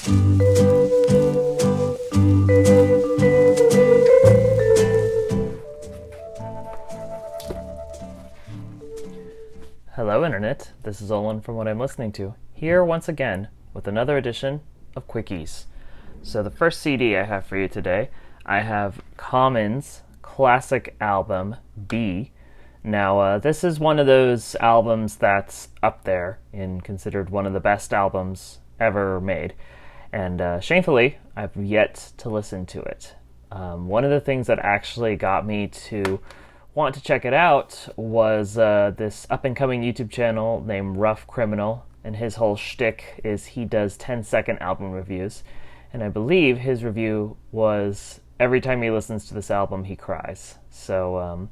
Hello Internet, this is Olin from What I'm Listening To, here once again with another edition of Quickies. So the first CD I have for you today, I have Common's classic album, B. Now this is one of those albums that's up there and considered one of the best albums ever made. And shamefully, I've yet to listen to it. One of the things that actually got me to want to check it out was this up-and-coming YouTube channel named Rough Criminal, and his whole shtick is he does 10-second album reviews, and I believe his review was every time he listens to this album he cries. So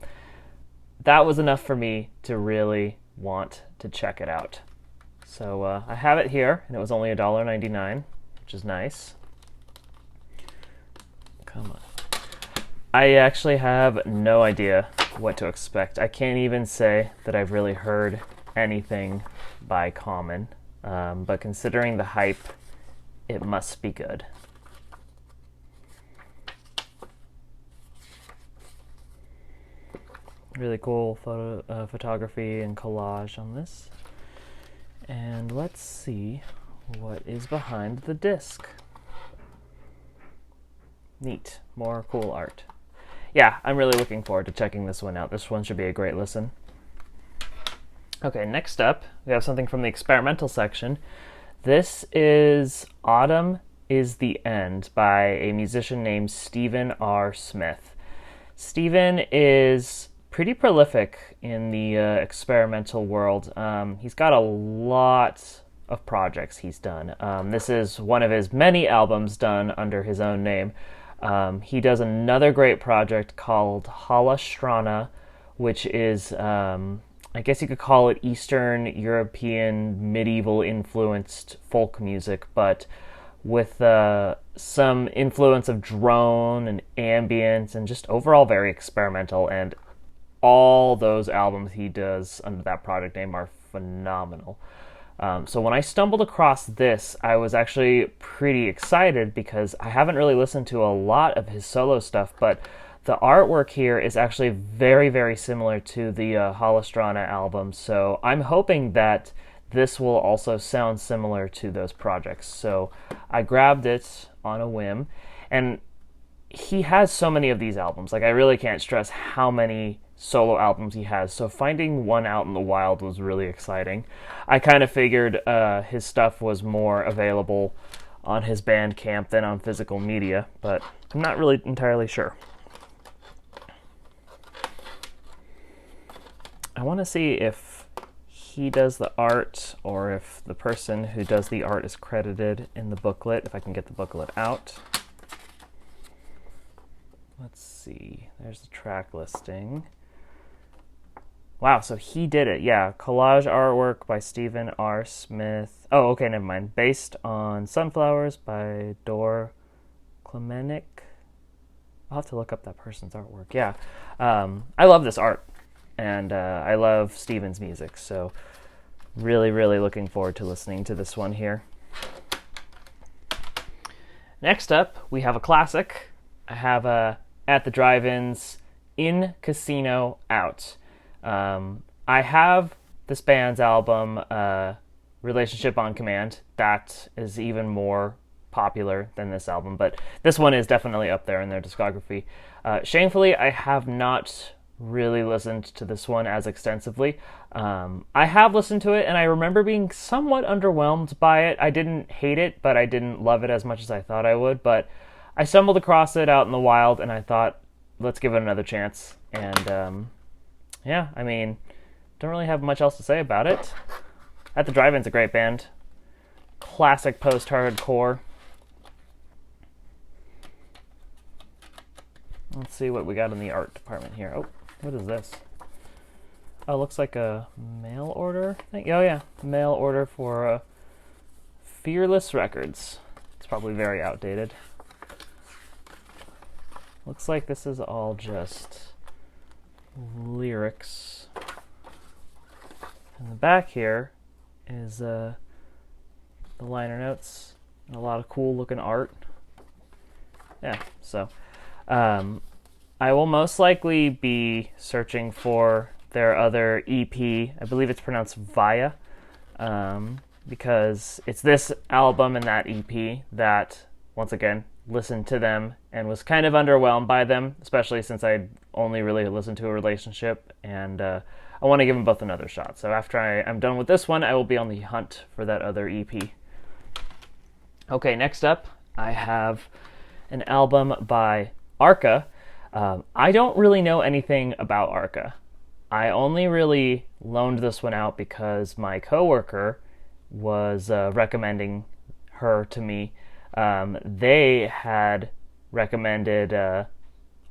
that was enough for me to really want to check it out. So I have it here, and it was only $1.99, which is nice. Come on. I actually have no idea what to expect. I can't even say that I've really heard anything by Common, but considering the hype, it must be good. Really cool photography and collage on this. And let's see what is behind the disc. Neat. More cool art. Yeah, I'm really looking forward to checking this one out. This one should be a great listen. Okay, next up, we have something from the experimental section. This is Autumn is the End by a musician named Stephen R. Smith. Stephen is pretty prolific in the experimental world. He's got a lot of projects he's done. This is one of his many albums done under his own name. He does another great project called Halastrana, which is, I guess you could call it Eastern European medieval influenced folk music, but with some influence of drone and ambient and just overall very experimental. And all those albums he does under that project name are phenomenal. So when I stumbled across this, I was actually pretty excited because I haven't really listened to a lot of his solo stuff, but the artwork here is actually very, very similar to the Halastrana album, so I'm hoping that this will also sound similar to those projects. So I grabbed it on a whim, and he has so many of these albums. Like, I really can't stress how many solo albums he has, so finding one out in the wild was really exciting. I kind of figured his stuff was more available on his Bandcamp than on physical media, but I'm not really entirely sure. I want to see if he does the art or if the person who does the art is credited in the booklet, if I can get the booklet out. Let's see, there's the track listing. Wow, so he did it. Yeah, collage artwork by Stephen R. Smith. Oh, okay, never mind. Based on Sunflowers by Dor Klemenik. I'll have to look up that person's artwork. Yeah, I love this art, and I love Stephen's music, so really, really looking forward to listening to this one here. Next up, we have a classic. I have At the Drive-Ins, In Casino Out. I have this band's album, Relationship on Command. That is even more popular than this album, but this one is definitely up there in their discography. Shamefully, I have not really listened to this one as extensively. I have listened to it, and I remember being somewhat underwhelmed by it. I didn't hate it, but I didn't love it as much as I thought I would, but I stumbled across it out in the wild, and I thought, let's give it another chance. And yeah, I mean, don't really have much else to say about it. At the Drive-In's a great band. Classic post-hardcore. Let's see what we got in the art department here. Oh, what is this? Oh, looks like a mail order thing. Oh yeah, mail order for Fearless Records. It's probably very outdated. Looks like this is all just lyrics. In the back here is the liner notes. A lot of cool looking art. Yeah, so I will most likely be searching for their other EP. I believe it's pronounced Via, because it's this album and that EP that, once again, listened to them and was kind of underwhelmed by them, especially since I only really listened to A Relationship, and I want to give them both another shot. So after I'm done with this one, I will be on the hunt for that other EP. Okay, next up, I have an album by Arca. I don't really know anything about Arca. I only really loaned this one out because my coworker was recommending her to me. They had recommended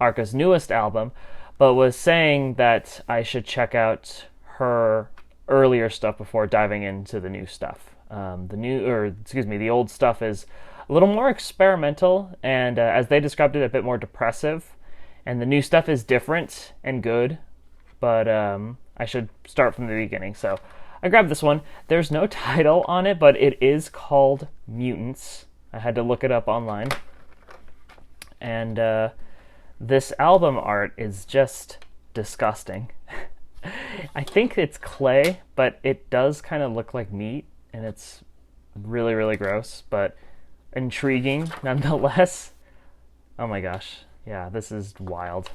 Arca's newest album, but was saying that I should check out her earlier stuff before diving into the new stuff. The old stuff is a little more experimental, and as they described it, a bit more depressive. And the new stuff is different and good, but I should start from the beginning. So I grabbed this one. There's no title on it, but it is called Mutants. I had to look it up online. And this album art is just disgusting. I think it's clay, but it does kind of look like meat, and it's really, really gross, but intriguing nonetheless. Oh my gosh. Yeah, this is wild.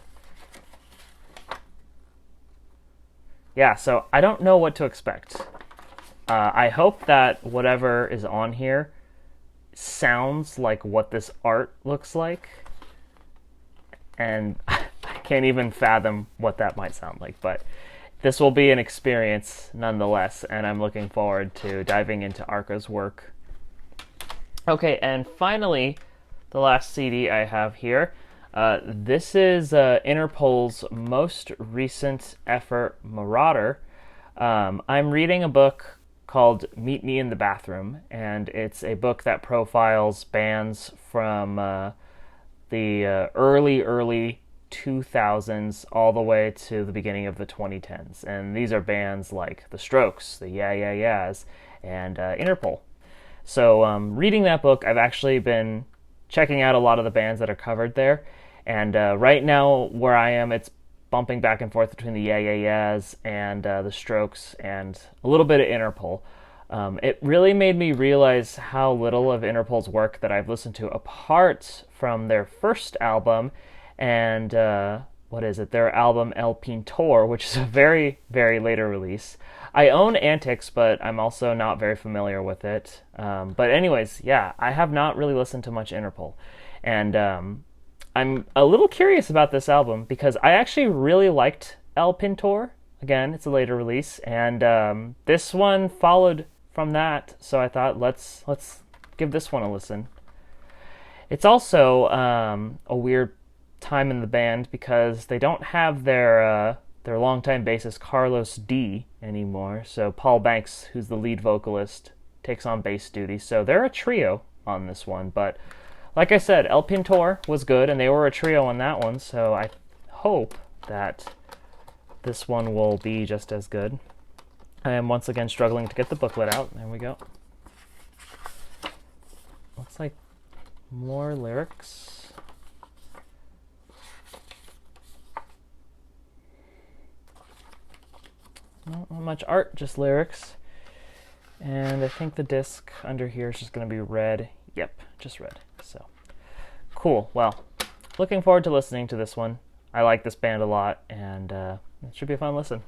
Yeah, so I don't know what to expect. I hope that whatever is on here sounds like what this art looks like. And I can't even fathom what that might sound like, but this will be an experience nonetheless, and I'm looking forward to diving into Arca's work. Okay, and finally, the last CD I have here. This is Interpol's most recent effort, Marauder. I'm reading a book called Meet Me in the Bathroom, and it's a book that profiles bands from the early 2000s all the way to the beginning of the 2010s. And these are bands like The Strokes, the Yeah Yeah Yeahs, and Interpol. So reading that book, I've actually been checking out a lot of the bands that are covered there. And right now, where I am, it's bumping back and forth between the Yeah Yeah Yeahs and the Strokes and a little bit of Interpol. It really made me realize how little of Interpol's work that I've listened to, apart from their first album and their album El Pintor, which is a very, very later release. I own Antics, but I'm also not very familiar with it. But anyways, yeah, I have not really listened to much Interpol. And I'm a little curious about this album because I actually really liked El Pintor. Again, it's a later release, and this one followed from that, so I thought let's give this one a listen. It's also a weird time in the band because they don't have their longtime bassist Carlos D anymore, so Paul Banks, who's the lead vocalist, takes on bass duty, so they're a trio on this one. But like I said, El Pintor was good, and they were a trio on that one, so I hope that this one will be just as good. I am once again struggling to get the booklet out. There we go. Looks like more lyrics. Not much art, just lyrics. And I think the disc under here is just going to be red. Yep, just red. So, cool. Well, looking forward to listening to this one. I like this band a lot, and it should be a fun listen.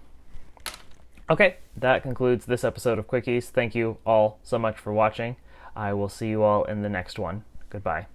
Okay, that concludes this episode of Quickies. Thank you all so much for watching. I will see you all in the next one. Goodbye.